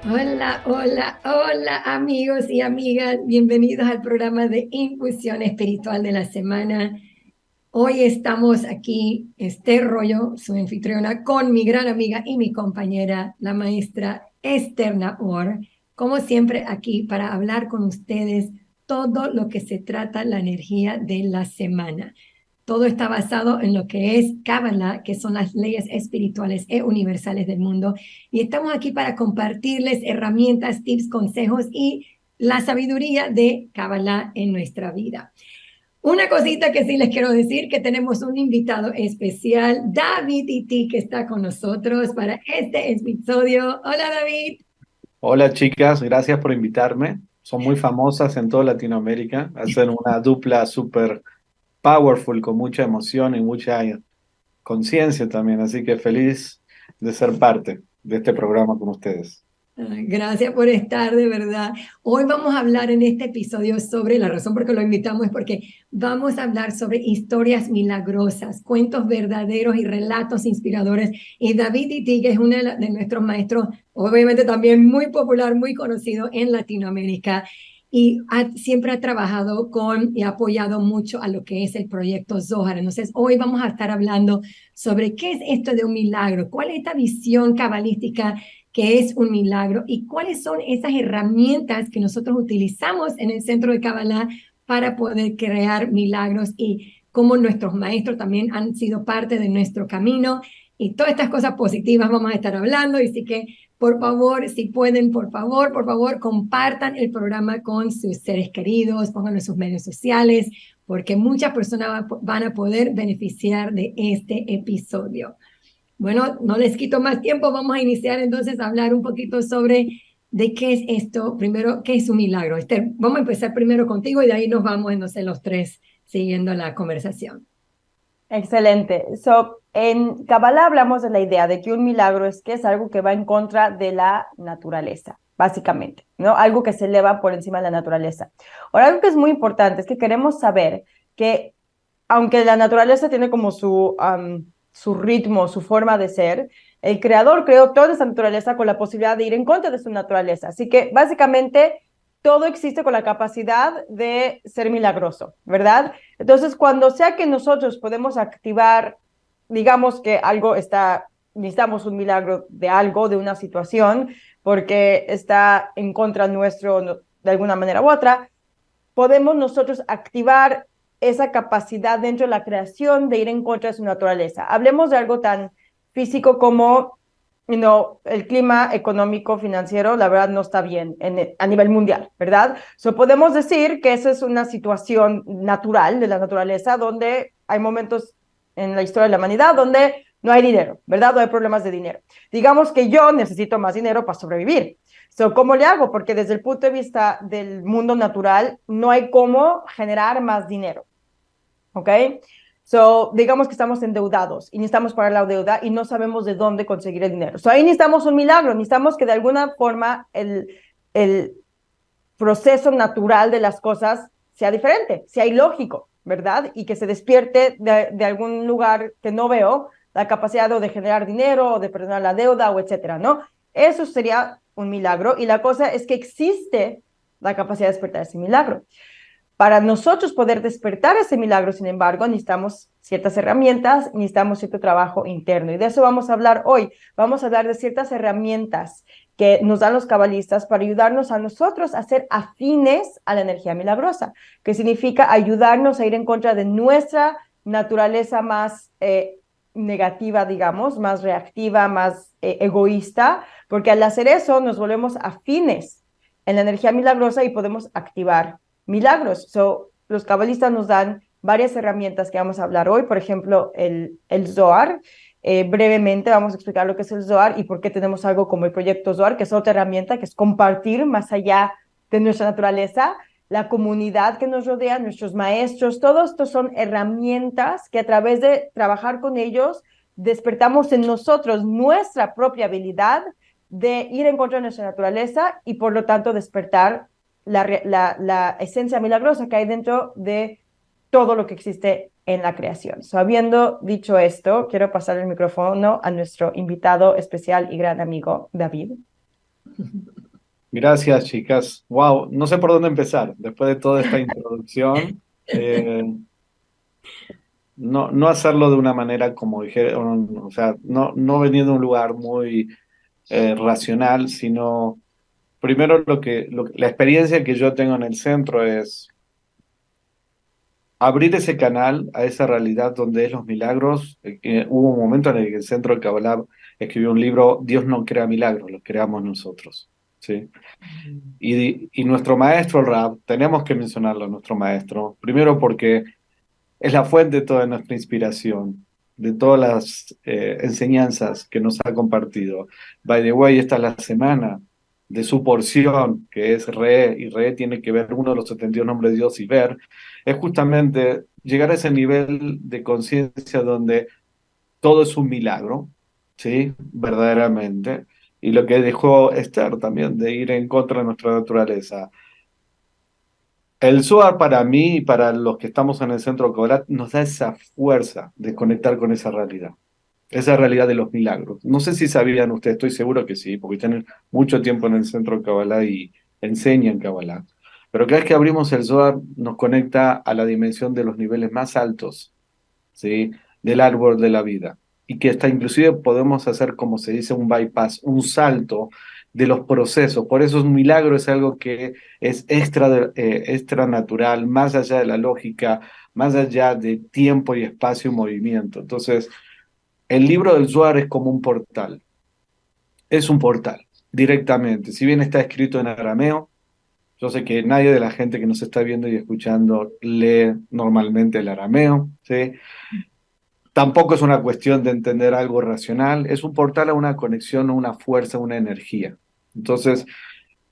Hola, hola, hola amigos y amigas, bienvenidos al programa de Infusión Espiritual de la semana. Hoy estamos aquí, Esther Rollo, su anfitriona, con mi gran amiga y mi compañera, la maestra Esther Naor, como siempre aquí para hablar con ustedes todo lo que se trata la energía de la semana. Todo está basado en lo que es Kabbalah, que son las leyes espirituales e universales del mundo. Y estamos aquí para compartirles herramientas, tips, consejos y la sabiduría de Kabbalah en nuestra vida. Una cosita que sí les quiero decir, que tenemos un invitado especial, David Iti, que está con nosotros para este episodio. Hola, David. Hola chicas, gracias por invitarme. Son muy famosas en toda Latinoamérica. Hacen una dupla súper powerful con mucha emoción y mucha conciencia también. Así que feliz de ser parte de este programa con ustedes. Ay, gracias por estar, de verdad. Hoy vamos a hablar en este episodio sobre, la razón por que lo invitamos es porque vamos a hablar sobre historias milagrosas, cuentos verdaderos y relatos inspiradores. Y David Iti, que es uno de nuestros maestros, obviamente también muy popular, muy conocido en Latinoamérica, y siempre ha trabajado con y ha apoyado mucho a lo que es el proyecto Zohar. Entonces, hoy vamos a estar hablando sobre qué es esto de un milagro, cuál es esta visión cabalística que es un milagro y cuáles son esas herramientas que nosotros utilizamos en el centro de Kabbalah para poder crear milagros y cómo nuestros maestros también han sido parte de nuestro camino y todas estas cosas positivas vamos a estar hablando. Y así que, por favor, si pueden, por favor, compartan el programa con sus seres queridos, pónganlo en sus medios sociales, porque muchas personas van a poder beneficiar de este episodio. Bueno, no les quito más tiempo, vamos a iniciar entonces a hablar un poquito sobre de qué es esto. Primero, ¿qué es un milagro? Esther, vamos a empezar primero contigo y de ahí nos vamos entonces los tres siguiendo la conversación. Excelente. En Kabbalah hablamos de la idea de que un milagro es que es algo que va en contra de la naturaleza, básicamente, ¿no? Algo que se eleva por encima de la naturaleza. Ahora, algo que es muy importante es que queremos saber que, aunque la naturaleza tiene como su ritmo, su forma de ser, el creador creó toda esa naturaleza con la posibilidad de ir en contra de su naturaleza. Así que, básicamente, todo existe con la capacidad de ser milagroso, ¿verdad? Entonces, cuando sea que nosotros podemos activar, digamos que necesitamos un milagro de algo, de una situación, porque está en contra nuestro de alguna manera u otra, podemos nosotros activar esa capacidad dentro de la creación de ir en contra de su naturaleza. Hablemos de algo tan físico como el clima económico financiero, la verdad, no está bien a nivel mundial, ¿verdad? Podemos decir que esa es una situación natural de la naturaleza donde hay momentos en la historia de la humanidad donde no hay dinero, ¿verdad? No hay problemas de dinero. Digamos que yo necesito más dinero para sobrevivir. ¿Cómo le hago? Porque desde el punto de vista del mundo natural, no hay cómo generar más dinero, ¿ok? Digamos que estamos endeudados y necesitamos pagar la deuda y no sabemos de dónde conseguir el dinero. Ahí necesitamos un milagro, necesitamos que de alguna forma el proceso natural de las cosas sea diferente, sea ilógico, ¿verdad? Y que se despierte de algún lugar que no veo la capacidad de generar dinero o de perdonar la deuda o etcétera, ¿no? Eso sería un milagro y la cosa es que existe la capacidad de despertar ese milagro. Para nosotros poder despertar ese milagro, sin embargo, necesitamos ciertas herramientas, necesitamos cierto trabajo interno. Y de eso vamos a hablar hoy. Vamos a hablar de ciertas herramientas que nos dan los cabalistas para ayudarnos a nosotros a ser afines a la energía milagrosa, que significa ayudarnos a ir en contra de nuestra naturaleza más negativa, digamos, más reactiva, más egoísta, porque al hacer eso nos volvemos afines en la energía milagrosa y podemos activar milagros. Los cabalistas nos dan varias herramientas que vamos a hablar hoy, por ejemplo, el Zohar. Brevemente vamos a explicar lo que es el Zohar y por qué tenemos algo como el proyecto Zohar, que es otra herramienta, que es compartir más allá de nuestra naturaleza, la comunidad que nos rodea, nuestros maestros, todos estos son herramientas que a través de trabajar con ellos despertamos en nosotros nuestra propia habilidad de ir en contra de nuestra naturaleza y por lo tanto despertar la esencia milagrosa que hay dentro de todo lo que existe en la creación. Habiendo dicho esto, quiero pasar el micrófono a nuestro invitado especial y gran amigo, David. Gracias, chicas. Wow, no sé por dónde empezar. Después de toda esta introducción, eh, no hacerlo de una manera como dijeron, o sea, no venir de un lugar muy racional, sino primero la experiencia que yo tengo en el centro es abrir ese canal a esa realidad donde es los milagros. Hubo un momento en el que el Centro de Kabbalah escribió un libro, Dios no crea milagros, los creamos nosotros. ¿Sí? Y nuestro maestro, el Rab, tenemos que mencionarlo, nuestro maestro, primero porque es la fuente de toda nuestra inspiración, de todas las enseñanzas que nos ha compartido. By the way, esta es la semana de su porción, que es Re, y Re tiene que ver uno de los 72 nombres de Dios y ver, es justamente llegar a ese nivel de conciencia donde todo es un milagro, ¿sí? Verdaderamente. Y lo que dejó Esther también, de ir en contra de nuestra naturaleza. El Zohar para mí y para los que estamos en el centro Kabbalah nos da esa fuerza de conectar con esa realidad de los milagros. No sé si sabían ustedes, estoy seguro que sí, porque tienen mucho tiempo en el centro Kabbalah y enseñan Kabbalah. Pero cada vez que abrimos el Zohar nos conecta a la dimensión de los niveles más altos, ¿sí? Del árbol de la vida. Y que hasta inclusive podemos hacer, como se dice, un bypass, un salto de los procesos. Por eso un milagro es algo que es extra natural, más allá de la lógica, más allá de tiempo y espacio y movimiento. Entonces, el libro del Zohar es como un portal. Es un portal, directamente. Si bien está escrito en arameo, yo sé que nadie de la gente que nos está viendo y escuchando lee normalmente el arameo, ¿sí? Tampoco es una cuestión de entender algo racional, es un portal a una conexión, a una fuerza, a una energía. Entonces,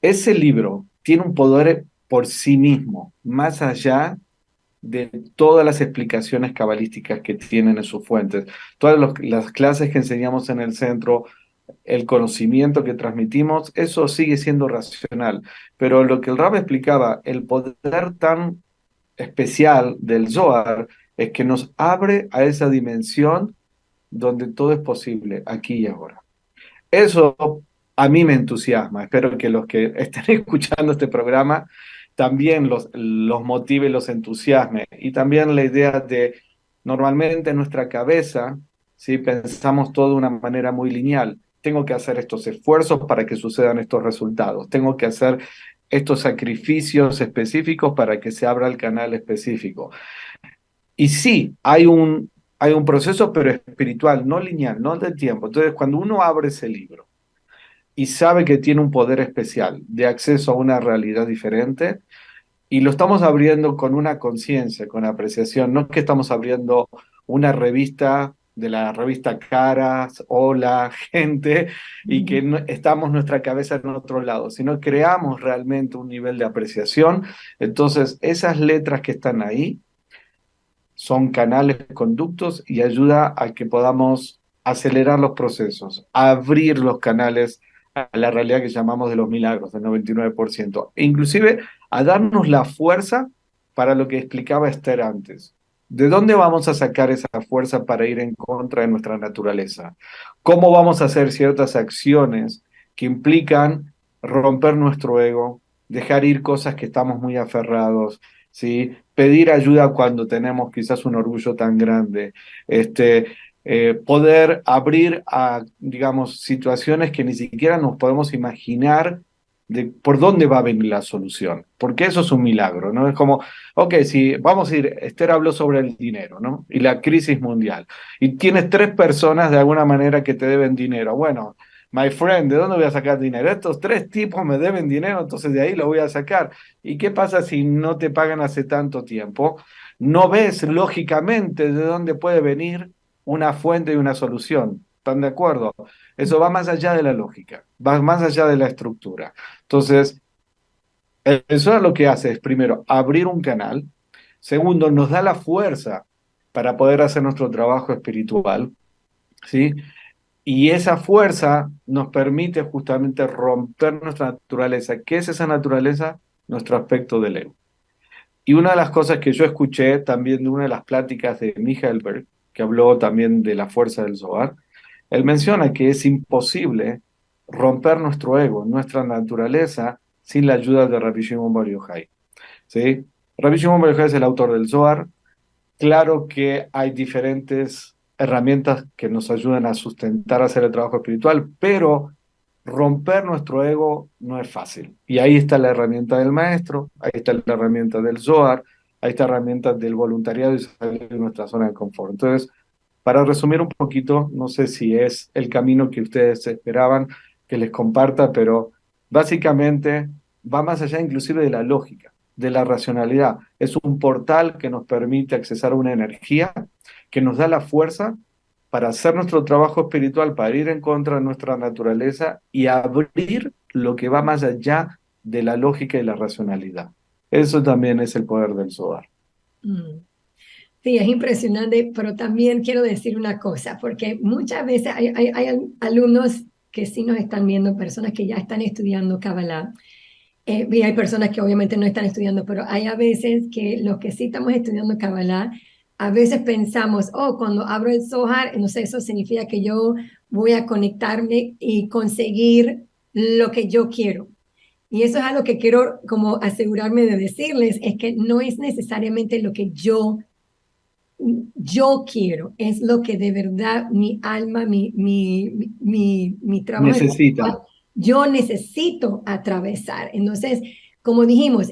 ese libro tiene un poder por sí mismo, más allá de todas las explicaciones cabalísticas que tienen en sus fuentes. Las clases que enseñamos en el centro, el conocimiento que transmitimos, eso sigue siendo racional. Pero lo que el Rab explicaba, el poder tan especial del Zohar, es que nos abre a esa dimensión donde todo es posible, aquí y ahora. Eso a mí me entusiasma. Espero que los que estén escuchando este programa también los motive, los entusiasme. Y también la idea de, normalmente en nuestra cabeza, ¿sí? Pensamos todo de una manera muy lineal. Tengo que hacer estos esfuerzos para que sucedan estos resultados. Tengo que hacer estos sacrificios específicos para que se abra el canal específico. Y sí, hay un proceso, pero espiritual, no lineal, no del tiempo. Entonces, cuando uno abre ese libro y sabe que tiene un poder especial de acceso a una realidad diferente, y lo estamos abriendo con una conciencia, con apreciación, no es que estamos abriendo una revista de la revista Caras, Hola, gente, y que estamos nuestra cabeza en otro lado, sino creamos realmente un nivel de apreciación. Entonces, esas letras que están ahí, son canales, conductos y ayuda a que podamos acelerar los procesos, abrir los canales a la realidad que llamamos de los milagros, del 99%, e inclusive a darnos la fuerza para lo que explicaba Esther antes. ¿De dónde vamos a sacar esa fuerza para ir en contra de nuestra naturaleza? ¿Cómo vamos a hacer ciertas acciones que implican romper nuestro ego, dejar ir cosas que estamos muy aferrados, ¿sí? Pedir ayuda cuando tenemos quizás un orgullo tan grande, poder abrir a, digamos, situaciones que ni siquiera nos podemos imaginar de por dónde va a venir la solución, porque eso es un milagro, ¿no? Es como, ok, si vamos a ir, Esther habló sobre el dinero, ¿no? Y la crisis mundial, y tienes tres personas de alguna manera que te deben dinero, bueno. My friend, ¿de dónde voy a sacar dinero? Estos tres tipos me deben dinero, entonces de ahí lo voy a sacar. ¿Y qué pasa si no te pagan hace tanto tiempo? No ves lógicamente de dónde puede venir una fuente y una solución. ¿Están de acuerdo? Eso va más allá de la lógica, va más allá de la estructura. Entonces, eso es lo que hace es, primero, abrir un canal. Segundo, nos da la fuerza para poder hacer nuestro trabajo espiritual, ¿sí? Y esa fuerza nos permite justamente romper nuestra naturaleza. ¿Qué es esa naturaleza? Nuestro aspecto del ego. Y una de las cosas que yo escuché también de una de las pláticas de Michael Berg, que habló también de la fuerza del Zohar, él menciona que es imposible romper nuestro ego, nuestra naturaleza, sin la ayuda de Rabbi Shimon Bar Yochai, ¿sí? Rabbi Shimon Bar Yochai es el autor del Zohar. Claro que hay diferentes herramientas que nos ayudan a sustentar, a hacer el trabajo espiritual, pero romper nuestro ego no es fácil. Y ahí está la herramienta del maestro, ahí está la herramienta del Zohar, ahí está la herramienta del voluntariado y salir de nuestra zona de confort. Entonces, para resumir un poquito, no sé si es el camino que ustedes esperaban que les comparta, pero básicamente va más allá inclusive de la lógica, de la racionalidad. Es un portal que nos permite accesar a una energía que nos da la fuerza para hacer nuestro trabajo espiritual, para ir en contra de nuestra naturaleza y abrir lo que va más allá de la lógica y la racionalidad. Eso también es el poder del Zohar. Mm. Sí, es impresionante, pero también quiero decir una cosa, porque muchas veces hay alumnos que sí nos están viendo, personas que ya están estudiando Kabbalah, y hay personas que obviamente no están estudiando, pero hay a veces que los que sí estamos estudiando Kabbalah, a veces pensamos, oh, cuando abro el Zohar, no sé, eso significa que yo voy a conectarme y conseguir lo que yo quiero. Y eso es algo que quiero como asegurarme de decirles, es que no es necesariamente lo que yo quiero, es lo que de verdad mi alma, mi trabajo espiritual, Necesita. yo necesito atravesar. Entonces, como dijimos,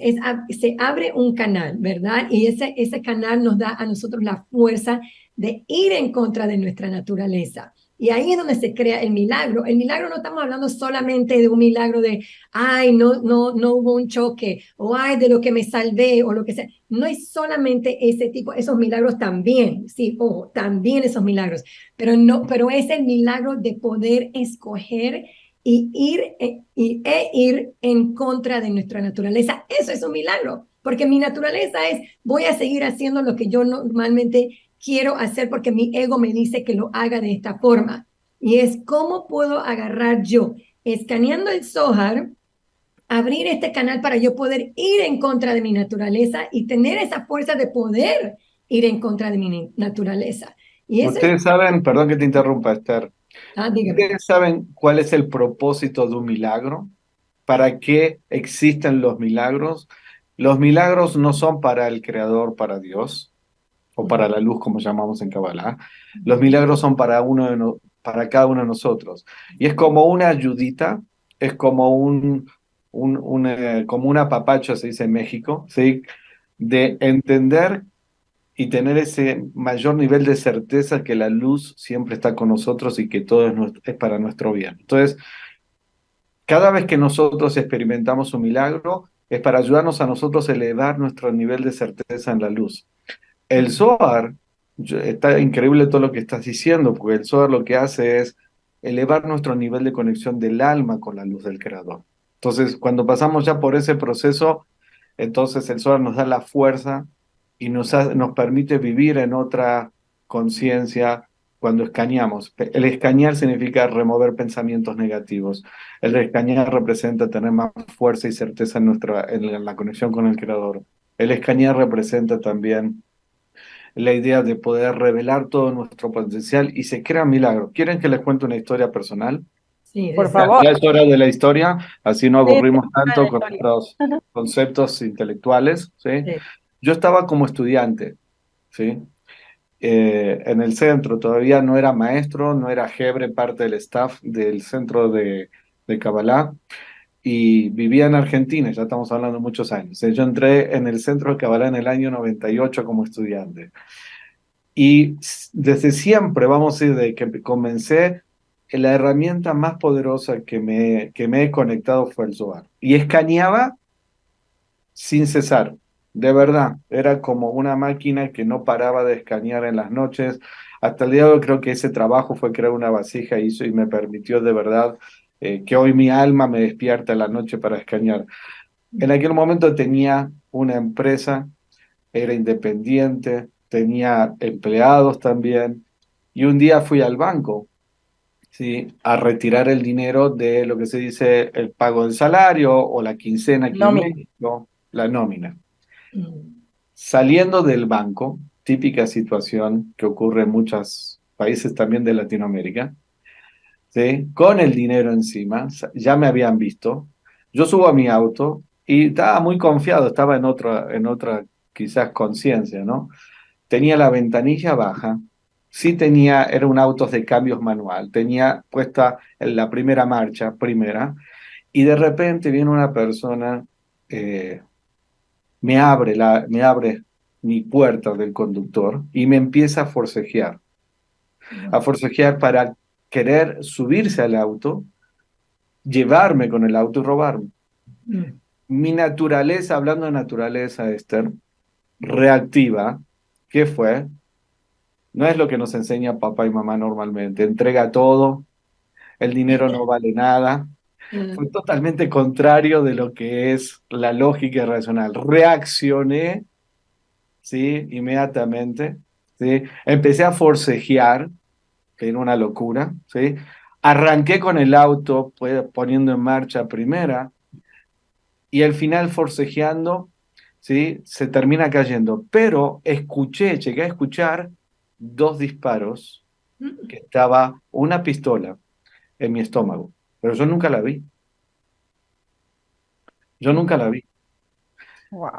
se abre un canal, ¿verdad? Y ese canal nos da a nosotros la fuerza de ir en contra de nuestra naturaleza. Y ahí es donde se crea el milagro. El milagro no estamos hablando solamente de un milagro de, ay, no hubo un choque, o ay, de lo que me salvé, o lo que sea. No es solamente ese tipo, esos milagros también, sí, ojo, también esos milagros, pero no, pero es el milagro de poder escoger y ir en contra de nuestra naturaleza. Eso es un milagro, porque mi naturaleza es, voy a seguir haciendo lo que yo normalmente quiero hacer porque mi ego me dice que lo haga de esta forma. Y es cómo puedo agarrar yo, escaneando el Zohar, abrir este canal para yo poder ir en contra de mi naturaleza y tener esa fuerza de poder ir en contra de mi naturaleza. Y eso es, Ustedes saben, perdón que te interrumpa, Esther, dígame. ¿ustedes saben cuál es el propósito de un milagro? ¿Para qué existen los milagros? Los milagros no son para el Creador, para Dios, o para la luz, como llamamos en Kabbalah. Los milagros son para para cada uno de nosotros. Y es como una ayudita, es como como una papacha, se dice en México, ¿sí? De entender y tener ese mayor nivel de certeza que la luz siempre está con nosotros y que todo es para nuestro bien. Entonces, cada vez que nosotros experimentamos un milagro, es para ayudarnos a nosotros a elevar nuestro nivel de certeza en la luz. El Zohar, está increíble todo lo que estás diciendo, porque el Zohar lo que hace es elevar nuestro nivel de conexión del alma con la luz del Creador. Entonces, cuando pasamos ya por ese proceso, entonces el Zohar nos da la fuerza y nos permite vivir en otra conciencia cuando escaneamos. El escanear significa remover pensamientos negativos. El escanear representa tener más fuerza y certeza en la conexión con el Creador. El escanear representa también la idea de poder revelar todo nuestro potencial y se crea milagros. ¿Quieren que les cuente una historia personal? Sí, Por Ya, favor. ya es hora de la historia, así no Sí, aburrimos la tanto con historia. nuestros conceptos intelectuales, ¿sí? sí. Yo estaba como estudiante, ¿sí? En el centro, todavía no era maestro, no era jebre, parte del staff del centro de Kabbalah, y vivía en Argentina, ya estamos hablando de muchos años. Yo entré en el centro de Kabbalah en el año 98 como estudiante. Y desde siempre, vamos a decir, de que comencé, la herramienta más poderosa que me he conectado fue el Zohar. Y escaneaba sin cesar, de verdad. Era como una máquina que no paraba de escanear en las noches. Hasta el día de hoy creo que ese trabajo fue crear una vasija y me permitió de verdad que hoy mi alma me despierta en la noche para escanear. En aquel momento tenía una empresa, era independiente, tenía empleados también, y un día fui al banco, ¿sí? A retirar el dinero de lo que se dice el pago del salario o la quincena aquí en Nómina. México, la nómina. Mm, Saliendo del banco, típica situación que ocurre en muchos países también de Latinoamérica, ¿sí? Con el dinero encima, ya me habían visto. Yo subo a mi auto y estaba muy confiado, estaba en otra quizás conciencia, ¿no? Tenía la ventanilla baja, sí tenía, era un auto de cambios manual, tenía puesta en la primera marcha, primera, y de repente viene una persona, eh, me abre mi puerta del conductor y me empieza a forcejear para querer subirse al auto, llevarme con el auto y robarme. Mm. Mi naturaleza, hablando de naturaleza, Esther, reactiva, ¿qué fue? No es lo que nos enseña papá y mamá normalmente. Entrega todo, el dinero no vale nada. Fue totalmente contrario de lo que es la lógica racional. Reaccioné, ¿sí? Inmediatamente, ¿sí? Empecé a forcejear, que era una locura, ¿sí? Arranqué con el auto, pues, poniendo en marcha primera, y al final forcejeando, ¿sí? Se termina cayendo. Pero escuché, llegué a escuchar dos disparos, que estaba una pistola en mi estómago, pero yo nunca la vi, yo nunca la vi. Wow.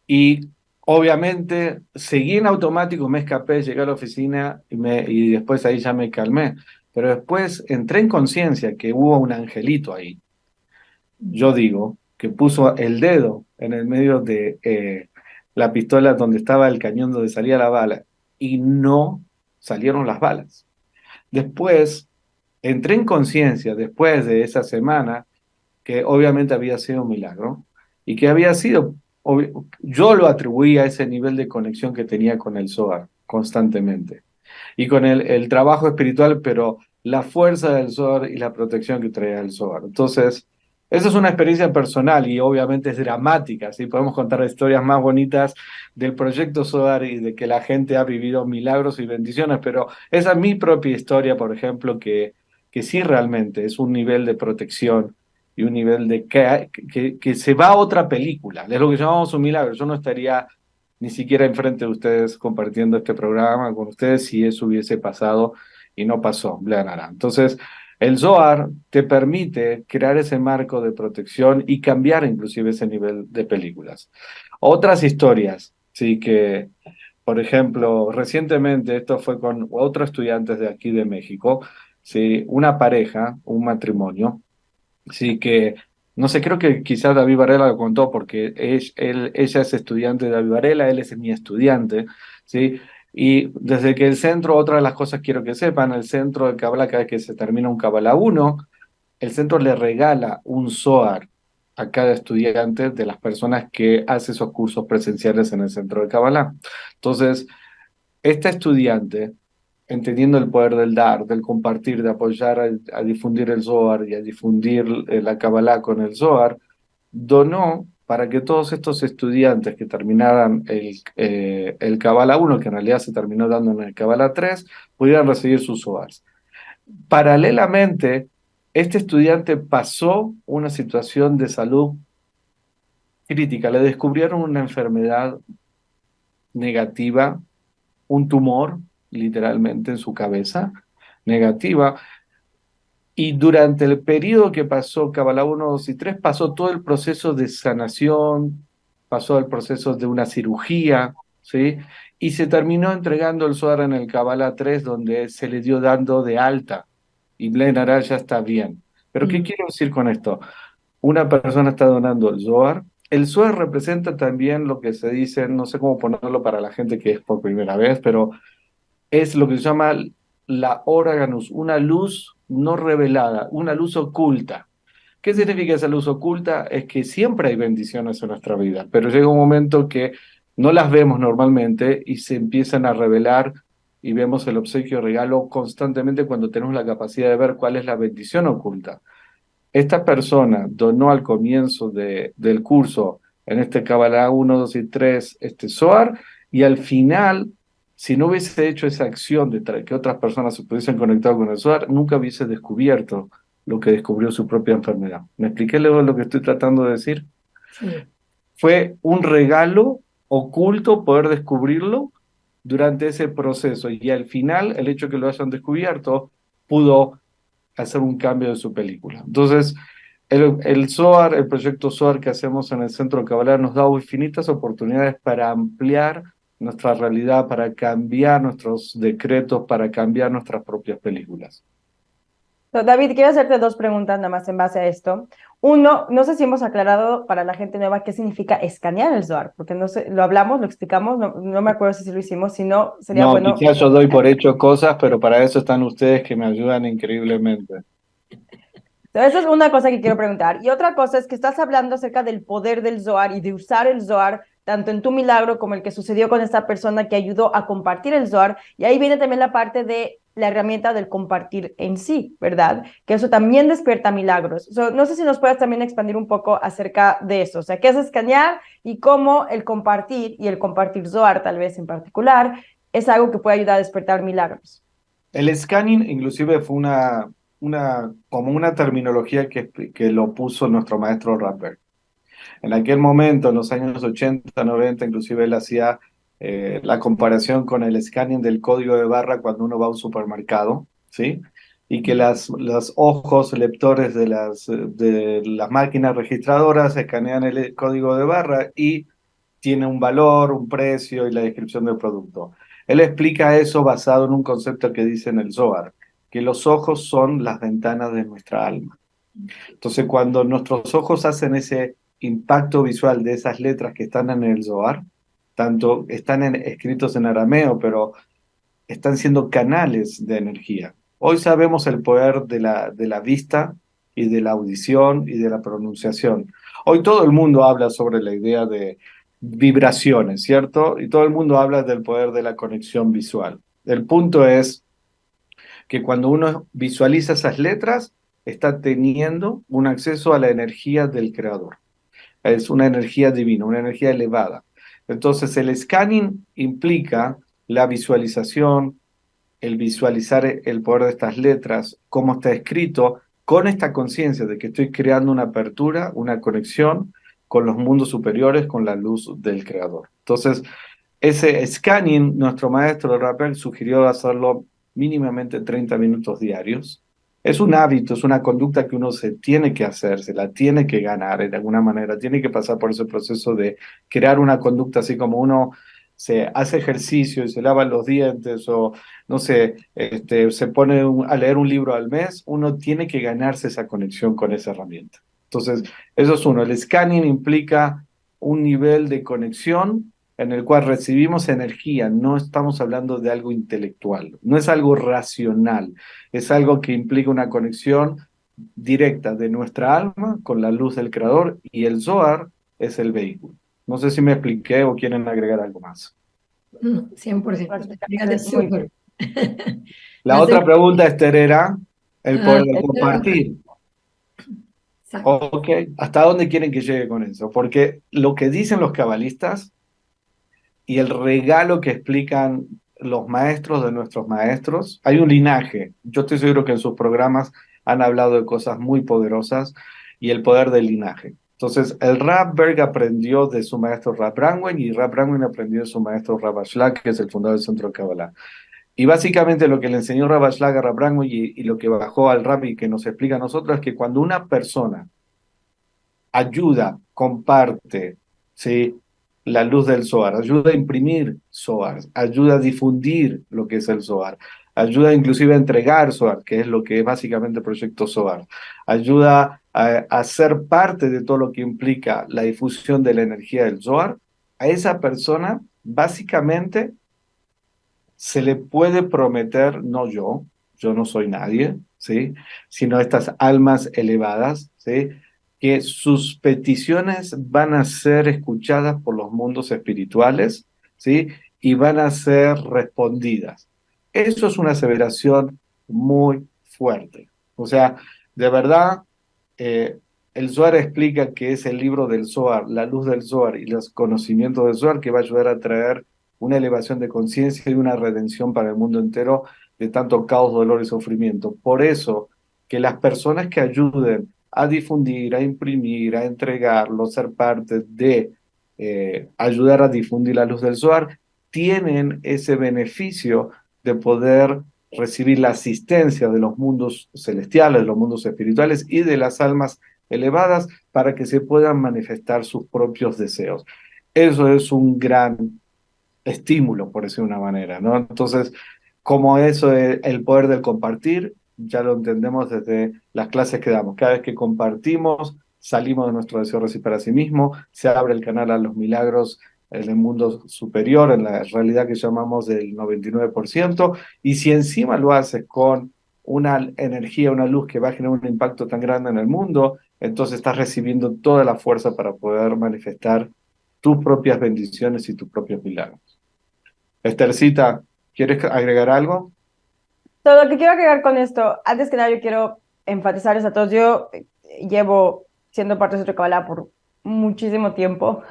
Y obviamente seguí en automático, me escapé, llegué a la oficina y después ahí ya me calmé. Pero después entré en conciencia que hubo un angelito ahí. Yo digo que puso el dedo en el medio de la pistola donde estaba el cañón donde salía la bala y no salieron las balas. Después entré en conciencia, después de esa semana, que obviamente había sido un milagro y que había sido, yo lo atribuí a ese nivel de conexión que tenía con el Zohar constantemente y con el trabajo espiritual, pero la fuerza del Zohar y la protección que traía el Zohar. Entonces, esa es una experiencia personal y obviamente es dramática, ¿sí? Podemos contar historias más bonitas del proyecto Zohar y de que la gente ha vivido milagros y bendiciones, pero esa es mi propia historia, por ejemplo, que sí realmente es un nivel de protección y un nivel de que se va a otra película. Es lo que llamamos un milagro. Yo no estaría ni siquiera enfrente de ustedes compartiendo este programa con ustedes si eso hubiese pasado y no pasó, Blanara. Entonces, el Zohar te permite crear ese marco de protección y cambiar inclusive ese nivel de películas. Otras historias, sí que, por ejemplo, recientemente esto fue con otros estudiantes de aquí de México, sí, una pareja, un matrimonio. Sí, que no sé, creo que quizás David Varela lo contó porque ella es estudiante de David Varela, él es mi estudiante, ¿sí? Y desde que el centro, otra de las cosas quiero que sepan, el centro de Kabbalah, cada vez que se termina un Kabbalah uno, el centro le regala un Zohar a cada estudiante de las personas que hace esos cursos presenciales en el centro de Kabbalah. Entonces, esta estudiante, entendiendo el poder del dar, del compartir, de apoyar a difundir el Zohar y a difundir la Kabbalah con el Zohar, donó para que todos estos estudiantes que terminaran el Kabbalah uno, que en realidad se terminó dando en el Kabbalah 3, pudieran recibir sus Zohars. Paralelamente, este estudiante pasó una situación de salud crítica, le descubrieron una enfermedad negativa, un tumor, literalmente, en su cabeza, negativa. Y durante el periodo que pasó Kabbalah 1, 2 y 3, pasó todo el proceso de sanación, pasó el proceso de una cirugía, ¿sí? Y se terminó entregando el Zohar en el Kabbalah 3, donde se le dio dando de alta. Y Blen Ará ya está bien. Pero ¿qué Mm. quiero decir con esto? Una persona está donando el Zohar. El Zohar representa también lo que se dice, no sé cómo ponerlo para la gente que es por primera vez, pero es lo que se llama la Oraganus, una luz no revelada, una luz oculta. ¿Qué significa esa luz oculta? Es que siempre hay bendiciones en nuestra vida, pero llega un momento que no las vemos normalmente y se empiezan a revelar y vemos el obsequio regalo constantemente cuando tenemos la capacidad de ver cuál es la bendición oculta. Esta persona donó al comienzo del curso, en este Kabbalah 1, 2 y 3, este Zohar, y al final, si no hubiese hecho esa acción de que otras personas se pudiesen conectar con el Zohar, nunca hubiese descubierto lo que descubrió su propia enfermedad. ¿Me expliqué luego lo que estoy tratando de decir? Sí. Fue un regalo oculto poder descubrirlo durante ese proceso y al final el hecho de que lo hayan descubierto pudo hacer un cambio de su película. Entonces, el Zohar, el proyecto Zohar que hacemos en el Centro Kabbalah nos da infinitas oportunidades para ampliar nuestra realidad, para cambiar nuestros decretos, para cambiar nuestras propias películas. David, quiero hacerte dos preguntas nada más en base a esto. Uno, no sé si hemos aclarado para la gente nueva qué significa escanear el Zohar, porque no sé, lo hablamos, lo explicamos, no me acuerdo si lo hicimos, si no, sería No, bueno. quizás yo doy por hecho cosas, pero para eso están ustedes que me ayudan increíblemente. Esa es una cosa que quiero preguntar. Y otra cosa es que estás hablando acerca del poder del Zohar y de usar el Zohar tanto en tu milagro como el que sucedió con esta persona que ayudó a compartir el Zohar. Y ahí viene también la parte de la herramienta del compartir en sí, ¿verdad? Que eso también despierta milagros. No sé si nos puedes también expandir un poco acerca de eso. O sea, qué es escanear y cómo el compartir y el compartir Zohar tal vez en particular es algo que puede ayudar a despertar milagros. El scanning inclusive fue como una terminología que lo puso nuestro maestro Rapper. En aquel momento, en los años 80, 90, inclusive él hacía la comparación con el scanning del código de barra cuando uno va a un supermercado, ¿sí? Y que los ojos lectores de las máquinas registradoras escanean el código de barra y tiene un valor, un precio y la descripción del producto. Él explica eso basado en un concepto que dice en el Zohar, que los ojos son las ventanas de nuestra alma. Entonces, cuando nuestros ojos hacen ese impacto visual de esas letras que están en el Zohar, tanto están escritos en arameo, pero están siendo canales de energía. Hoy sabemos el poder de la vista y de la audición y de la pronunciación. Hoy todo el mundo habla sobre la idea de vibraciones, ¿cierto? Y todo el mundo habla del poder de la conexión visual. El punto es que cuando uno visualiza esas letras, está teniendo un acceso a la energía del creador. Es una energía divina, una energía elevada. Entonces, el scanning implica la visualización, el visualizar el poder de estas letras, cómo está escrito, con esta conciencia de que estoy creando una apertura, una conexión con los mundos superiores, con la luz del creador. Entonces, ese scanning, nuestro maestro Rappel sugirió hacerlo mínimamente 30 minutos diarios. Es un hábito, es una conducta que uno se tiene que hacer, se la tiene que ganar de alguna manera, tiene que pasar por ese proceso de crear una conducta, así como uno se hace ejercicio y se lava los dientes o, no sé, se pone a leer un libro al mes, uno tiene que ganarse esa conexión con esa herramienta. Entonces, eso es uno. El scanning implica un nivel de conexión en el cual recibimos energía, no estamos hablando de algo intelectual, no es algo racional, es algo que implica una conexión directa de nuestra alma con la luz del Creador y el Zohar es el vehículo. No sé si me expliqué o quieren agregar algo más. 100%. Muy Explícate súper. La otra pregunta, Esther, era el poder de el compartir. Exacto. Ok, ¿hasta dónde quieren que llegue con eso? Porque lo que dicen los cabalistas y el regalo que explican los maestros de nuestros maestros, hay un linaje. Yo estoy seguro que en sus programas han hablado de cosas muy poderosas y el poder del linaje. Entonces, el Rav Berg aprendió de su maestro Rav Brangwen y Rav Brangwen aprendió de su maestro Rav Ashlag, que es el fundador del Centro de Kabbalah. Y básicamente lo que le enseñó Rav Ashlag a Rav Brangwen y lo que bajó al Rav y que nos explica a nosotros es que cuando una persona ayuda, comparte, ¿sí? La luz del Zohar, ayuda a imprimir Zohar, ayuda a difundir lo que es el Zohar, ayuda inclusive a entregar Zohar, que es lo que es básicamente el proyecto Zohar, ayuda a ser parte de todo lo que implica la difusión de la energía del Zohar. A esa persona básicamente se le puede prometer, no yo no soy nadie, ¿sí? Sino estas almas elevadas, ¿sí? Que sus peticiones van a ser escuchadas por los mundos espirituales, ¿sí? Y van a ser respondidas. Eso es una aseveración muy fuerte. O sea, de verdad, el Zohar explica que es el libro del Zohar, la luz del Zohar y los conocimientos del Zohar que va a ayudar a traer una elevación de conciencia y una redención para el mundo entero de tanto caos, dolor y sufrimiento. Por eso, que las personas que ayuden a difundir, a imprimir, a entregarlo, ser parte de ayudar a difundir la luz del Zohar, tienen ese beneficio de poder recibir la asistencia de los mundos celestiales, de los mundos espirituales y de las almas elevadas para que se puedan manifestar sus propios deseos. Eso es un gran estímulo, por decir una manera, ¿no? Entonces, como eso es el poder del compartir, ya lo entendemos desde las clases que damos. Cada vez que compartimos, salimos de nuestro deseo de recibir para sí mismo, se abre el canal a los milagros en el mundo superior, en la realidad que llamamos del 99%, y si encima lo haces con una energía, una luz que va a generar un impacto tan grande en el mundo, entonces estás recibiendo toda la fuerza para poder manifestar tus propias bendiciones y tus propios milagros. Esthercita, ¿quieres agregar algo? Todo lo que quiero agregar con esto, antes que nada, yo quiero enfatizarles a todos. Yo llevo siendo parte de Centro Kabbalah por muchísimo tiempo.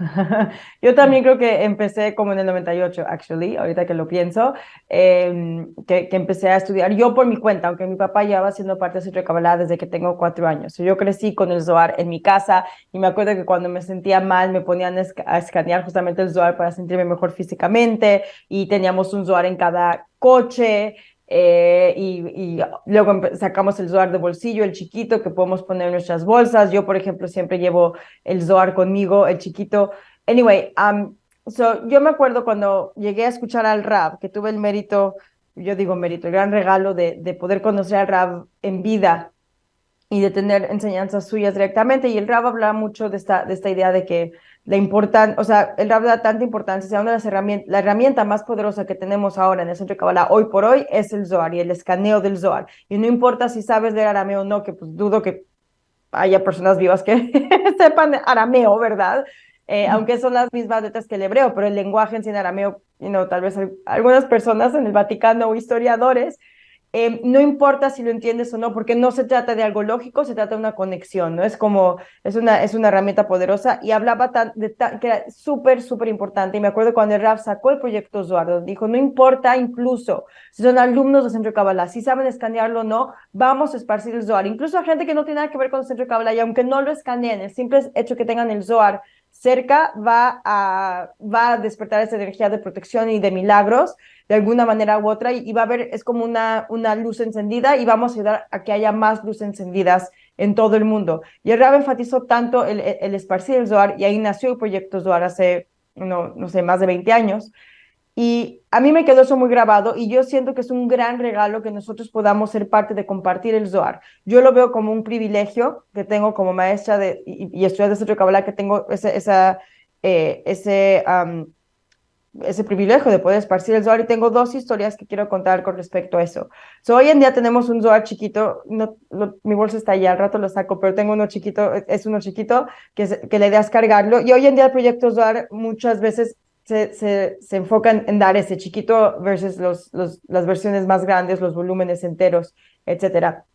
Yo también creo que empecé como en el 98, actually, ahorita que lo pienso, que empecé a estudiar yo por mi cuenta, aunque mi papá llevaba siendo parte de Centro Kabbalah desde que tengo 4 años. Yo crecí con el Zohar en mi casa y me acuerdo que cuando me sentía mal me ponían a escanear justamente el Zohar para sentirme mejor físicamente y teníamos un Zohar en cada coche. Y luego sacamos el Zohar de bolsillo, el chiquito que podemos poner en nuestras bolsas. Yo, por ejemplo, siempre llevo el Zohar conmigo, el chiquito. Anyway, yo me acuerdo cuando llegué a escuchar al Rab, que tuve el mérito, yo digo mérito, el gran regalo de poder conocer al Rab en vida y de tener enseñanzas suyas directamente. Y el Rab hablaba mucho de esta idea de que o sea, el Rab da tanta importancia, o sea, una de las herramientas, la herramienta más poderosa que tenemos ahora en el Centro de Kabbalah hoy por hoy es el Zohar y el escaneo del Zohar. Y no importa si sabes leer arameo o no, que pues dudo que haya personas vivas que sepan arameo, ¿verdad? Aunque son las mismas letras que el hebreo, pero el lenguaje en sí en arameo, tal vez algunas personas en el Vaticano o historiadores no importa si lo entiendes o no, porque no se trata de algo lógico, se trata de una conexión, ¿no? Es una herramienta poderosa y hablaba que era súper, súper importante. Y me acuerdo cuando el Rav sacó el proyecto Zohar, donde dijo, no importa incluso si son alumnos del Centro de Kabbalah, si saben escanearlo o no, vamos a esparcir el Zohar. Incluso a gente que no tiene nada que ver con el Centro de Kabbalah, y aunque no lo escaneen, el simple hecho que tengan el Zohar cerca va a despertar esa energía de protección y de milagros de alguna manera u otra, y va a haber, es como una luz encendida y vamos a ayudar a que haya más luces encendidas en todo el mundo. Y el Rab enfatizó tanto el esparcir el Zohar, y ahí nació el proyecto Zohar hace, no sé, más de 20 años. Y a mí me quedó eso muy grabado y yo siento que es un gran regalo que nosotros podamos ser parte de compartir el Zohar. Yo lo veo como un privilegio que tengo como maestra y estudiante de Centro de Kabbalah, que tengo ese privilegio de poder esparcir el Zohar, y tengo dos historias que quiero contar con respecto a eso. Hoy en día tenemos un Zohar chiquito, mi bolsa está allá, al rato lo saco, pero tengo uno chiquito, es uno chiquito que la idea es cargarlo, y hoy en día el proyecto Zohar muchas veces se enfoca en dar ese chiquito versus las versiones más grandes, los volúmenes enteros, etcétera.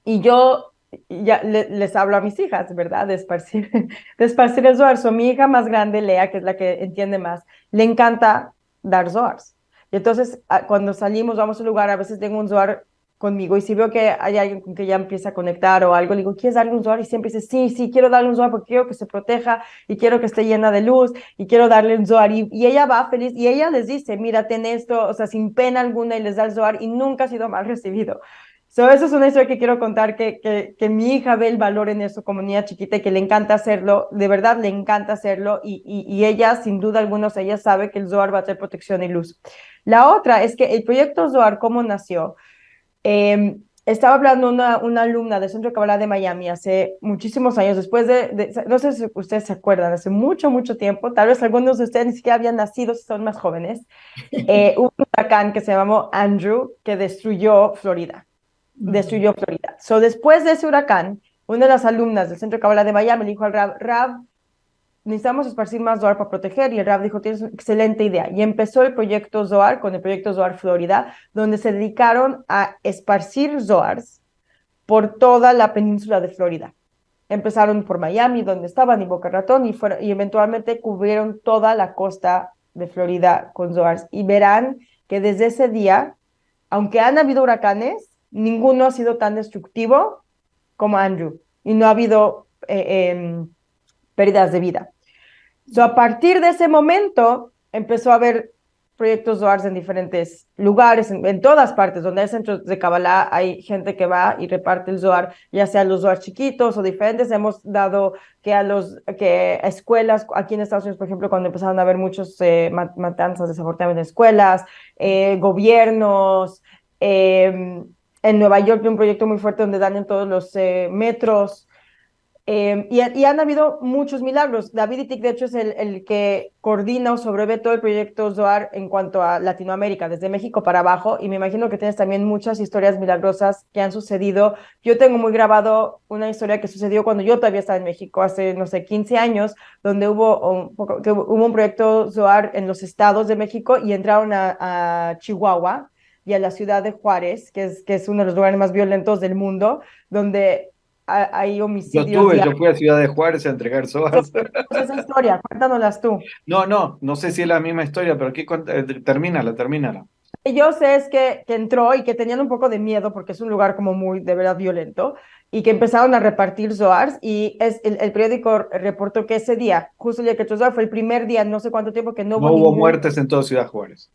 Y yo ya les hablo a mis hijas, ¿verdad? De esparcir el Zohar. Mi hija más grande, Lea, que es la que entiende más, le encanta dar Zohars. Y entonces, cuando salimos, vamos a un lugar, a veces tengo un Zohar conmigo, y si veo que hay alguien con que ya empieza a conectar o algo, le digo, ¿quieres darle un Zohar? Y siempre dice, sí, sí, quiero darle un Zohar porque quiero que se proteja y quiero que esté llena de luz y quiero darle un Zohar. Y ella va feliz y ella les dice, mira, ten esto, o sea, sin pena alguna, y les da el Zohar y nunca ha sido mal recibido. Eso es una historia que quiero contar, que mi hija ve el valor en eso como niña chiquita y que le encanta hacerlo, de verdad le encanta hacerlo, y ella, sin duda alguna, ella sabe que el Zohar va a ser protección y luz. La otra es que el proyecto Zohar, ¿cómo nació? Estaba hablando una alumna del Centro de Kabbalah de Miami hace muchísimos años, después no sé si ustedes se acuerdan, hace mucho, mucho tiempo, tal vez algunos de ustedes ni siquiera habían nacido si son más jóvenes, hubo un huracán que se llamó Andrew que destruyó Florida. Después de ese huracán, una de las alumnas del Centro de Kabbalah de Miami le dijo al Rab, necesitamos esparcir más Zohar para proteger, y el Rab dijo, tienes una excelente idea, y empezó el proyecto Zohar con el proyecto Zohar Florida, donde se dedicaron a esparcir Zohars por toda la península de Florida. Empezaron por Miami, donde estaban, y Boca Ratón, y eventualmente cubrieron toda la costa de Florida con Zohars, y verán que desde ese día, aunque han habido huracanes, ninguno ha sido tan destructivo como Andrew, y no ha habido pérdidas de vida. A partir de ese momento empezó a haber proyectos Zohar en diferentes lugares, en todas partes, donde hay centros de Kabbalah, hay gente que va y reparte el Zohar, ya sea los Zohar chiquitos o diferentes. Hemos dado que a escuelas, aquí en Estados Unidos, por ejemplo, cuando empezaron a haber muchos matanzas desafortunadamente en escuelas, gobiernos, en Nueva York hay un proyecto muy fuerte donde dañan todos los metros. Y han habido muchos milagros. David Itik, de hecho, es el que coordina o sobrevive todo el proyecto Zohar en cuanto a Latinoamérica, desde México para abajo, y me imagino que tienes también muchas historias milagrosas que han sucedido. Yo tengo muy grabado una historia que sucedió cuando yo todavía estaba en México, hace, no sé, 15 años, donde hubo un proyecto Zohar en los estados de México y entraron a Chihuahua y a la ciudad de Juárez, que es uno de los lugares más violentos del mundo, donde hay homicidios Yo fui a Ciudad de Juárez a entregar SOAS. esa historia, cuéntanoslas tú. No sé si es la misma historia, pero aquí termínala. Yo sé es que entró y que tenían un poco de miedo porque es un lugar como muy, de verdad, violento, y que empezaron a repartir Zohars, y el periódico reportó que ese día, justo el día que entró Zohar, fue el primer día, no sé cuánto tiempo, que no hubo No hubo ningún, muertes en toda Ciudad Juárez.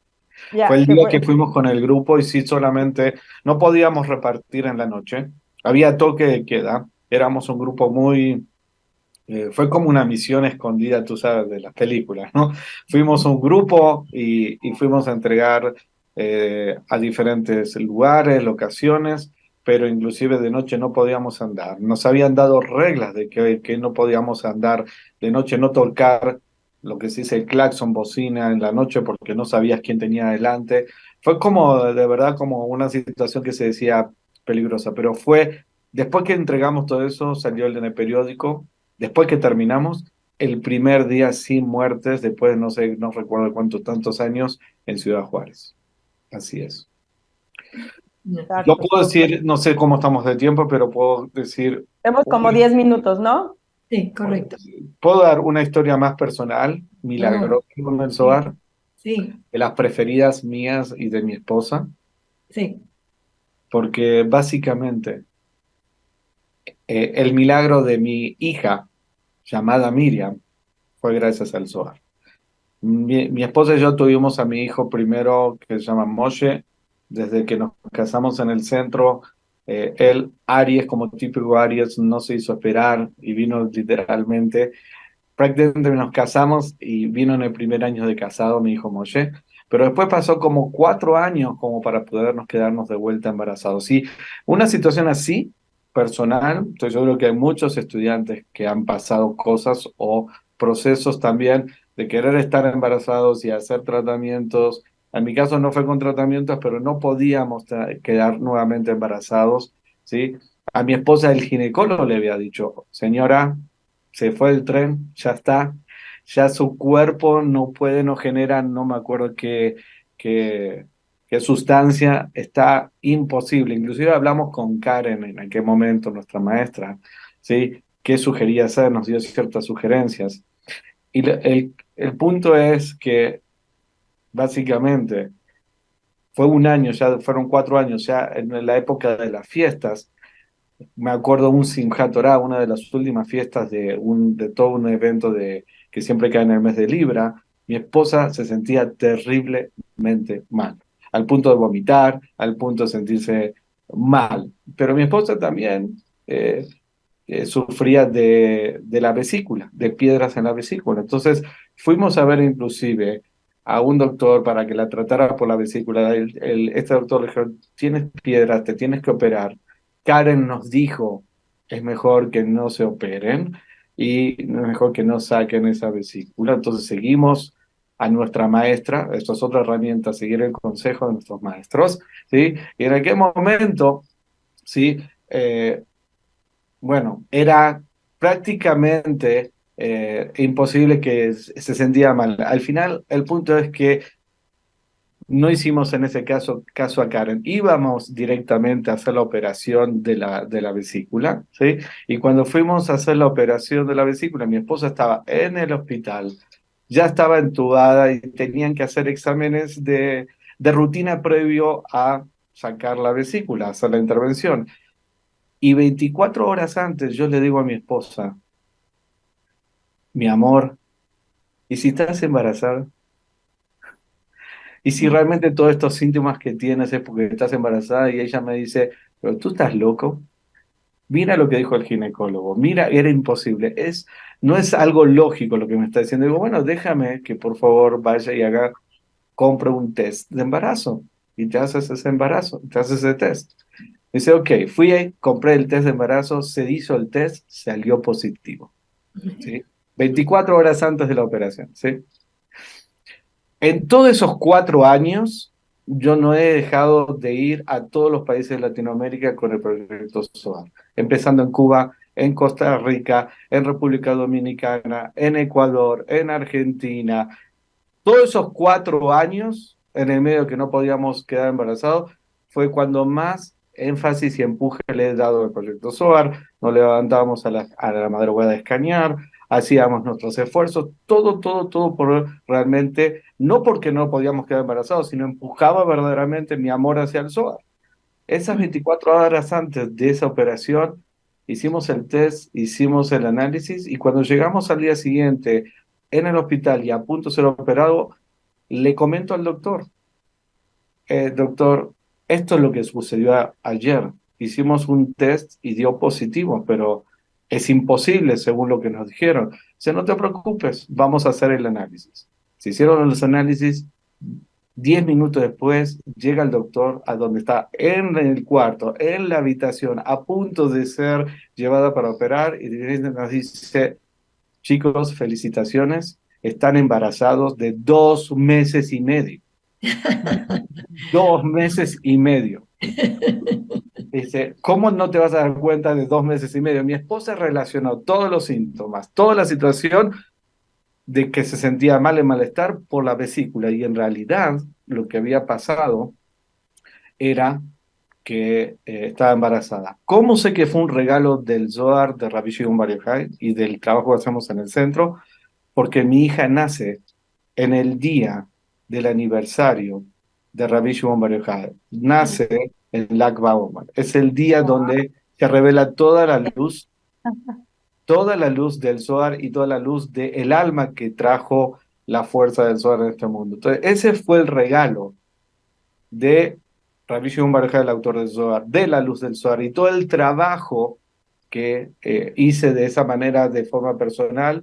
Fue ya, el que día fue, que fuimos con el grupo y sí, solamente no podíamos repartir en la noche. Había toque de queda. Éramos un grupo fue como una misión escondida, tú sabes, de las películas, ¿no? Fuimos un grupo y fuimos a entregar a diferentes lugares, locaciones, pero inclusive de noche no podíamos andar. Nos habían dado reglas de que no podíamos andar de noche, no tocar lo que se dice el claxon, bocina en la noche porque no sabías quién tenía adelante. Fue como, de verdad, como una situación que se decía peligrosa, pero fue, después que entregamos todo eso, salió en el periódico. Después que terminamos, el primer día sin muertes, después de no sé, no recuerdo cuántos tantos años, en Ciudad Juárez. Así es. Yo exacto. puedo decir, no sé cómo estamos de tiempo, pero puedo decir, Tenemos como 10 minutos, ¿no? Sí, correcto. puedo dar una historia más personal, Oh, milagrosa con el sí, Zohar, sí, de las preferidas mías y de mi esposa, sí. porque básicamente el milagro de mi hija, llamada Miriam, fue gracias al Zohar. Mi esposa y yo tuvimos a mi hijo primero, que se llama Moshe, desde que nos casamos en el centro. Él, Aries, como típico Aries, no se hizo esperar y vino literalmente. Prácticamente nos casamos y vino en el primer año de casado mi hijo Moshe, pero después pasó como 4 años como para podernos quedarnos de vuelta embarazados. Y una situación así, personal, estoy seguro que hay muchos estudiantes que han pasado cosas o procesos también de querer estar embarazados y hacer tratamientos. En mi caso no fue con tratamientos, pero no podíamos quedar nuevamente embarazados, ¿sí? A mi esposa el ginecólogo le había dicho, señora, se fue el tren, ya está, ya su cuerpo no puede, no genera, no me acuerdo qué, qué sustancia, está imposible. Inclusive hablamos con Karen en aquel momento, nuestra maestra, ¿sí? ¿Qué sugería hacer? Nos dio ciertas sugerencias. Y el punto es que básicamente fue un año, ya fueron 4 años, ya en la época de las fiestas. Me acuerdo un Simchat Torah, una de las últimas fiestas de todo un evento que siempre cae en el mes de Libra. Mi esposa se sentía terriblemente mal, al punto de vomitar, al punto de sentirse mal. Pero mi esposa también sufría de la vesícula, de piedras en la vesícula. Entonces fuimos a ver inclusive a un doctor para que la tratara por la vesícula. Este doctor le dijo, tienes piedras, te tienes que operar. Karen nos dijo, es mejor que no se operen y es mejor que no saquen esa vesícula. Entonces seguimos a nuestra maestra, esto es otra herramienta, seguir el consejo de nuestros maestros, ¿sí? Y en aquel momento, ¿sí? Bueno, era prácticamente imposible que se sentía mal. Al final, el punto es que no hicimos en ese caso a Karen. Íbamos directamente a hacer la operación de la vesícula, ¿sí? Y cuando fuimos a hacer la operación de la vesícula, mi esposa estaba en el hospital, ya estaba entubada y tenían que hacer exámenes de rutina previo a sacar la vesícula, hacer la intervención. Y 24 horas antes yo le digo a mi esposa, mi amor, ¿y si estás embarazada? Y si realmente todos estos síntomas que tienes es porque estás embarazada, y ella me dice, pero tú estás loco. Mira lo que dijo el ginecólogo, mira, era imposible, no es algo lógico lo que me está diciendo. Digo, bueno, déjame que por favor vaya y compre un test de embarazo y te haces ese embarazo, te haces ese test. Dice, ok, fui ahí, compré el test de embarazo, se hizo el test, salió positivo, ¿sí? 24 horas antes de la operación, ¿sí? En todos esos 4 años, yo no he dejado de ir a todos los países de Latinoamérica con el proyecto SOAR, empezando en Cuba, en Costa Rica, en República Dominicana, en Ecuador, en Argentina. Todos esos 4 años, en el medio que no podíamos quedar embarazados, fue cuando más énfasis y empuje le he dado al proyecto SOAR. Nos levantábamos a la madrugada a escanear, hacíamos nuestros esfuerzos, todo por realmente, no porque no podíamos quedar embarazados, sino empujaba verdaderamente mi amor hacia el SOAR. Esas 24 horas antes de esa operación, hicimos el test, hicimos el análisis, y cuando llegamos al día siguiente en el hospital y a punto de ser operado, le comento al doctor, doctor, esto es lo que sucedió ayer. Hicimos un test y dio positivo, pero es imposible según lo que nos dijeron. Dice, no te preocupes, vamos a hacer el análisis. Se hicieron los análisis. 10 minutos después llega el doctor a donde está, en el cuarto, en la habitación, a punto de ser llevada para operar, y nos dice, chicos, felicitaciones, están embarazados de 2 meses y medio. 2 meses y medio. Dice, ¿cómo no te vas a dar cuenta de 2 meses y medio? Mi esposa relacionó todos los síntomas, toda la situación de que se sentía mal en malestar por la vesícula, y en realidad lo que había pasado era que estaba embarazada. ¿Cómo sé que fue un regalo del Zohar de Rabbi Shimon Bar Yochai y del trabajo que hacemos en el centro? Porque mi hija nace en el día del aniversario de Rabbi Shimon Bar Yochai. Nace en Lag BaOmer. Es el día donde se revela toda la luz del Zohar y toda la luz del alma que trajo la fuerza del Zohar en este mundo. Entonces, ese fue el regalo de Rabbi Shimon Bar Yochai, el autor del Zohar, de la luz del Zohar, y todo el trabajo que hice de esa manera, de forma personal,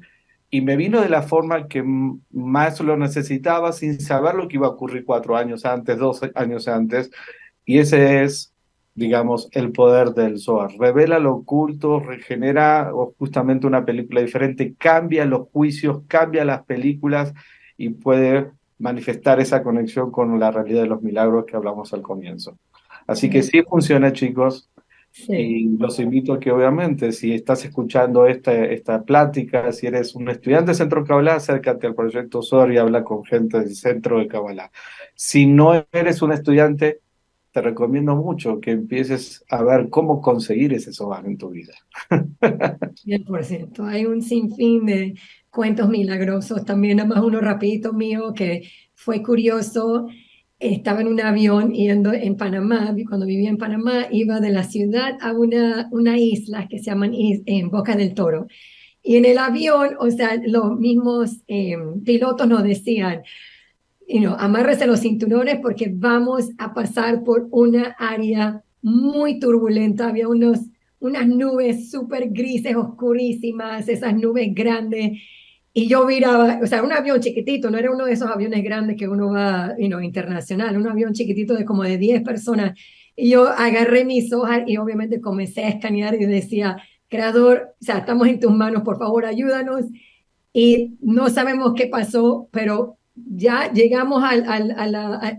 y me vino de la forma que más lo necesitaba, sin saber lo que iba a ocurrir 4 años antes, 2 años antes. Y ese es, digamos, el poder del Zohar. Revela lo oculto, regenera justamente una película diferente, cambia los juicios, cambia las películas, y puede manifestar esa conexión con la realidad de los milagros que hablamos al comienzo. Así que sí funciona, chicos. Sí. Y los invito a que, obviamente, si estás escuchando esta plática, si eres un estudiante de Centro Kabbalah, acércate al proyecto SOAR y habla con gente del Centro de Kabbalah. Si no eres un estudiante, te recomiendo mucho que empieces a ver cómo conseguir ese SOAR en tu vida. 100%. Hay un sinfín de cuentos milagrosos. También, nada más uno rapidito mío que fue curioso. Estaba en un avión yendo en Panamá, cuando vivía en Panamá, iba de la ciudad a una isla que se llaman en Boca del Toro. Y en el avión, o sea, los mismos pilotos nos decían, amárrese los cinturones porque vamos a pasar por una área muy turbulenta. Había unas nubes súper grises, oscurísimas, esas nubes grandes. Y yo miraba, o sea, un avión chiquitito, no era uno de esos aviones grandes que uno va, internacional, un avión chiquitito de como de 10 personas. Y yo agarré mis hojas y obviamente comencé a escanear y decía, Creador, o sea, estamos en tus manos, por favor, ayúdanos. Y no sabemos qué pasó, pero ya llegamos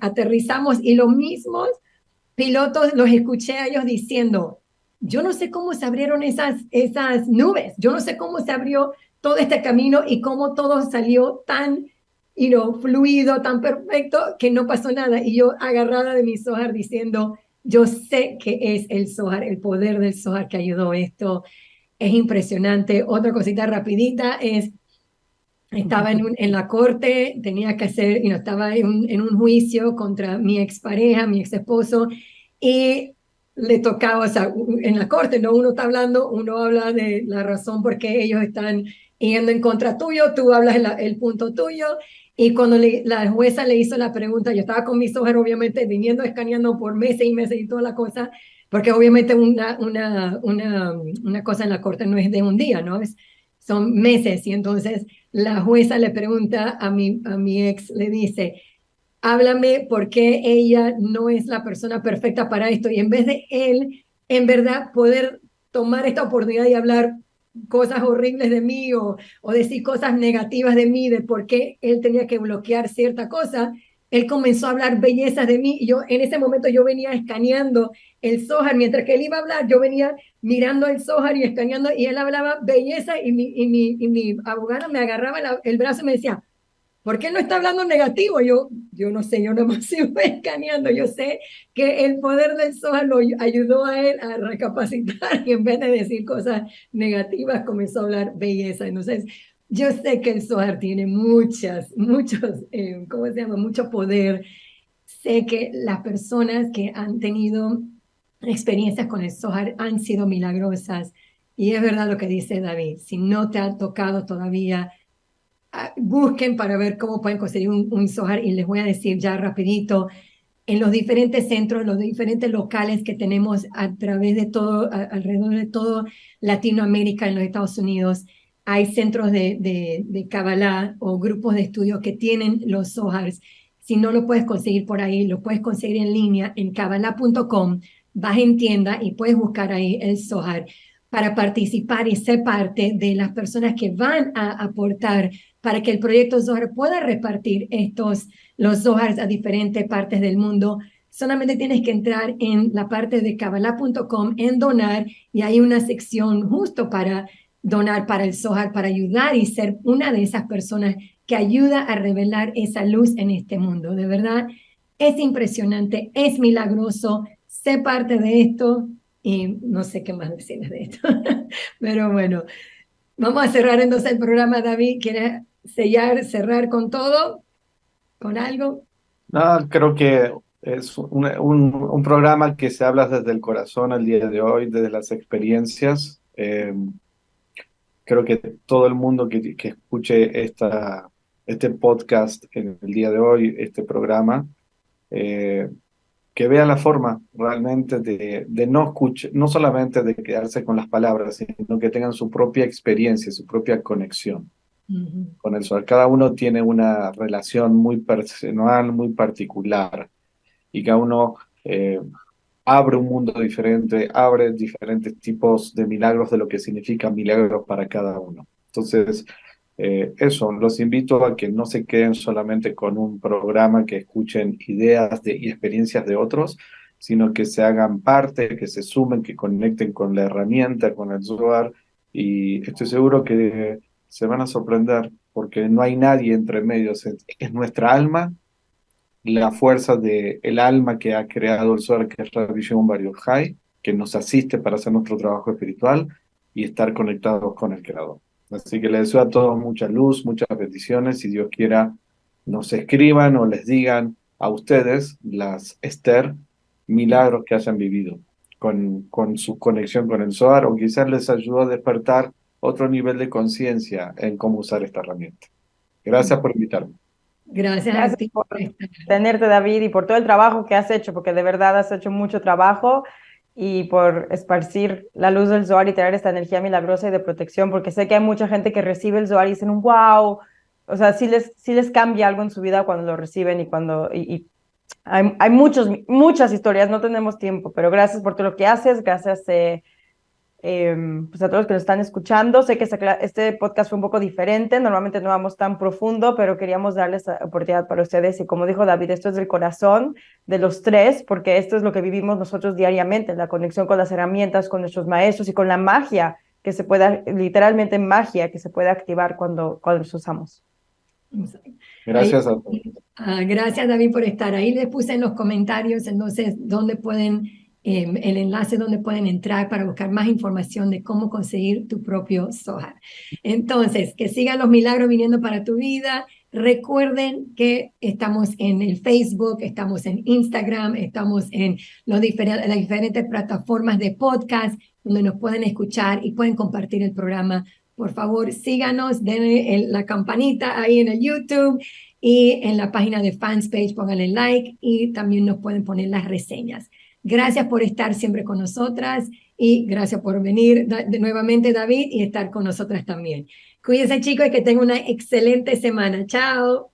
aterrizamos, y los mismos pilotos los escuché a ellos diciendo, yo no sé cómo se abrieron esas nubes, yo no sé cómo se abrió todo este camino y cómo todo salió tan fluido, tan perfecto, que no pasó nada. Y yo agarrada de mi Zohar diciendo, yo sé que es el Zohar, el poder del Zohar que ayudó esto. Es impresionante. Otra cosita rapidita es, estaba en la corte, tenía que hacer, estaba en un juicio contra mi expareja, mi ex esposo, y le tocaba, o sea, en la corte, no uno está hablando, uno habla de la razón por qué ellos están yendo en contra tuyo, tú hablas el punto tuyo, Y cuando la jueza le hizo la pregunta, yo estaba con mi Zohar, obviamente, viniendo, escaneando por meses y meses y toda la cosa, porque obviamente una cosa en la corte no es de un día, ¿no? Son meses. Y entonces la jueza le pregunta a mi ex, le dice, háblame por qué ella no es la persona perfecta para esto. Y en vez de él, en verdad, poder tomar esta oportunidad y hablar cosas horribles de mí o decir cosas negativas de mí, de por qué él tenía que bloquear cierta cosa, él comenzó a hablar bellezas de mí. Y yo en ese momento yo venía escaneando el Zohar, mientras que él iba a hablar, yo venía mirando el Zohar y escaneando, y él hablaba belleza, y mi abogada me agarraba el brazo y me decía, ¿por qué no está hablando negativo? Yo no sé, yo no me sigo escaneando. Yo sé que el poder del Zohar lo ayudó a él a recapacitar y en vez de decir cosas negativas comenzó a hablar belleza. Entonces, yo sé que el Zohar tiene ¿cómo se llama? Mucho poder. Sé que las personas que han tenido experiencias con el Zohar han sido milagrosas. Y es verdad lo que dice David, si no te ha tocado todavía, busquen para ver cómo pueden conseguir un Zohar, y les voy a decir ya rapidito, en los diferentes centros, los diferentes locales que tenemos a través de todo, alrededor de todo Latinoamérica, en los Estados Unidos, hay centros de Kabbalah o grupos de estudio que tienen los Zohars. Si no lo puedes conseguir por ahí, lo puedes conseguir en línea en kabbalah.com, vas en tienda y puedes buscar ahí el Zohar para participar y ser parte de las personas que van a aportar para que el proyecto Zohar pueda repartir los Zohars a diferentes partes del mundo. Solamente tienes que entrar en la parte de kabbalah.com en donar, y hay una sección justo para donar para el Zohar, para ayudar y ser una de esas personas que ayuda a revelar esa luz en este mundo. De verdad, es impresionante, es milagroso, sé parte de esto y no sé qué más decirles de esto. Pero bueno, vamos a cerrar entonces el programa. David, ¿quieres cerrar con todo? ¿Con algo? No, creo que es un programa que se habla desde el corazón el día de hoy, desde las experiencias. Creo que todo el mundo que escuche este podcast en el día de hoy, este programa, eh, que vea la forma realmente de no escuchar, no solamente de quedarse con las palabras, sino que tengan su propia experiencia, su propia conexión con el sol. Cada uno tiene una relación muy personal, muy particular, y cada uno abre un mundo diferente, abre diferentes tipos de milagros de lo que significa milagros para cada uno. Entonces, eso, los invito a que no se queden solamente con un programa, que escuchen ideas y experiencias de otros, sino que se hagan parte, que se sumen, que conecten con la herramienta, con el Zohar, y estoy seguro que se van a sorprender, porque no hay nadie entre medios, es nuestra alma, la fuerza del alma que ha creado el Zohar, que es Rabbi Shimon Bar Yochai, que nos asiste para hacer nuestro trabajo espiritual y estar conectados con el Creador. Así que les deseo a todos mucha luz, muchas bendiciones. Si Dios quiera, nos escriban o les digan a ustedes, las Esther, milagros que hayan vivido con su conexión con el Zohar, o quizás les ayudó a despertar otro nivel de conciencia en cómo usar esta herramienta. Gracias por invitarme. Gracias a Gracias ti por por estar. tenerte, David, y por todo el trabajo que has hecho, porque de verdad has hecho mucho trabajo y por esparcir la luz del Zohar y traer esta energía milagrosa y de protección, porque sé que hay mucha gente que recibe el Zohar y dicen, wow, o sea, sí les cambia algo en su vida cuando lo reciben y hay muchas historias, no tenemos tiempo, pero gracias por todo lo que haces, gracias pues a todos los que nos están escuchando. Sé que este podcast fue un poco diferente, normalmente no vamos tan profundo, pero queríamos darles la oportunidad para ustedes, y como dijo David, esto es del corazón de los tres, porque esto es lo que vivimos nosotros diariamente, la conexión con las herramientas, con nuestros maestros y con la magia que se pueda, literalmente magia que se puede activar cuando los usamos. Ahí, Gracias a todos. gracias, David, por estar. Ahí les puse en los comentarios, entonces, dónde pueden, el enlace donde pueden entrar para buscar más información de cómo conseguir tu propio Zohar. Entonces, que sigan los milagros viniendo para tu vida. Recuerden que estamos en el Facebook, estamos en Instagram, estamos en las diferentes plataformas de podcast donde nos pueden escuchar y pueden compartir el programa. Por favor, síganos, denle la campanita ahí en el YouTube y en la página de Fanspage pónganle like y también nos pueden poner las reseñas. Gracias por estar siempre con nosotras y gracias por venir nuevamente, David, y estar con nosotras también. Cuídense, chicos, y que tengan una excelente semana. Chao.